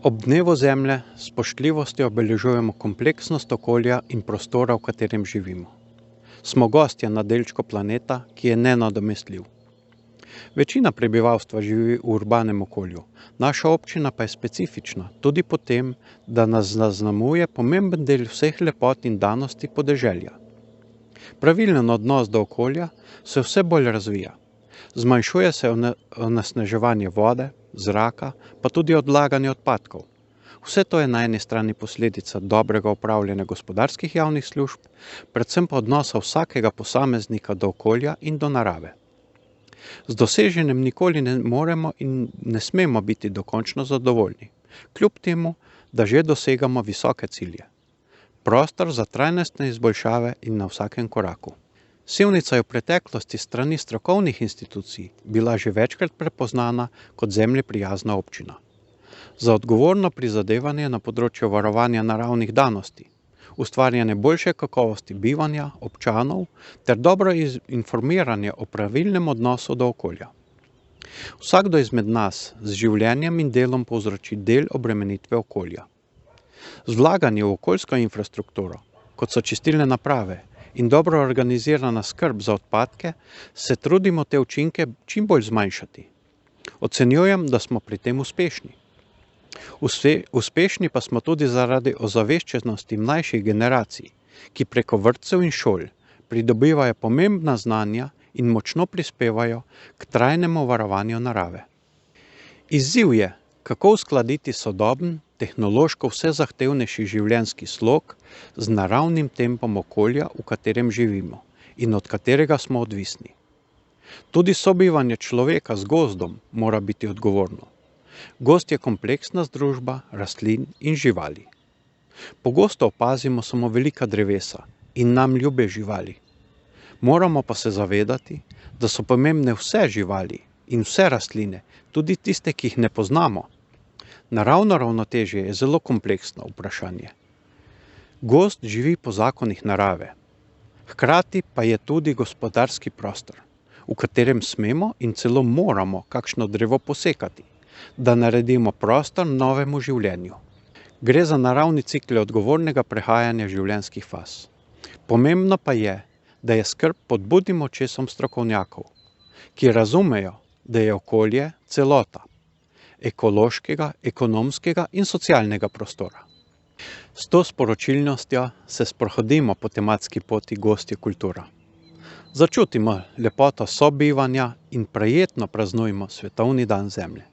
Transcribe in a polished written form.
Ob dnevu Zemlje s spoštljivostjo obeležujemo kompleksnost okolja in prostora, v katerem živimo. Smo gostje na delčku planeta, ki je nenadomestljiv. Večina prebivalstva živi v urbanem okolju, naša občina pa je specifična tudi po tem, da nas zaznamuje pomemben del vseh lepot in danosti podeželja. Pravilen odnos do okolja se vse bolj razvija. Zmanjšuje se onesnaževanje vode, zraka, pa tudi odlaganje odpadkov. Vse to je na eni strani posledica dobrega upravljanja gospodarskih javnih služb, predvsem pa odnosa vsakega posameznika do okolja in do narave. Z doseženjem nikoli ne moremo in ne smemo biti dokončno zadovoljni, kljub temu, da že dosegamo visoke cilje. Prostor za trajnostne izboljšave in na vsakem koraku. Sevnica je v preteklosti strani strokovnih institucij bila že večkrat prepoznana kot zemlji prijazna občina. Za odgovorno prizadevanje na področju varovanja naravnih danosti, ustvarjanje boljše kakovosti bivanja občanov ter dobro informiranje o pravilnem odnosu do okolja. Vsakdo izmed nas z življenjem in delom povzroči del obremenitve okolja. Z vlaganjem v okoljsko infrastrukturo, kot so čistilne naprave in dobro organizirana skrb za odpadke, se trudimo te učinke čim bolj zmanjšati. Ocenjujem, da smo pri tem uspešni. Uspešni pa smo tudi zaradi ozaveščenosti mlajših generacij, ki preko vrtcev in šol pridobivajo pomembna znanja in močno prispevajo k trajnemu varovanju narave. Izziv je, kako uskladiti sodoben, tehnološko vse zahtevnejši življenjski slog z naravnim tempom okolja, v katerem živimo in od katerega smo odvisni. Tudi sobivanje človeka z gozdom mora biti odgovorno. Gozd je kompleksna združba rastlin in živali. Pogosto opazimo samo velika drevesa in nam ljube živali. Moramo pa se zavedati, da so pomembne vse živali in vse rastline, tudi tiste, ki jih ne poznamo. Naravno ravnotežje je zelo kompleksno vprašanje. Gozd živi po zakonih narave. Hkrati pa je tudi gospodarski prostor, v katerem smemo in celo moramo kakšno drevo posekati, da naredimo prostor novemu življenju. Gre za naravni cikel odgovornega prehajanja življenjskih faz. Pomembno pa je, da je skrb pod budnim očesom strokovnjakov, ki razumejo, da je okolje celota ekološkega, ekonomskega in socialnega prostora. S to sporočilnostjo se sprohodimo po tematski poti Gozd je kultura. Začutimo lepoto sobivanja in prijetno praznujmo Svetovni dan Zemlje.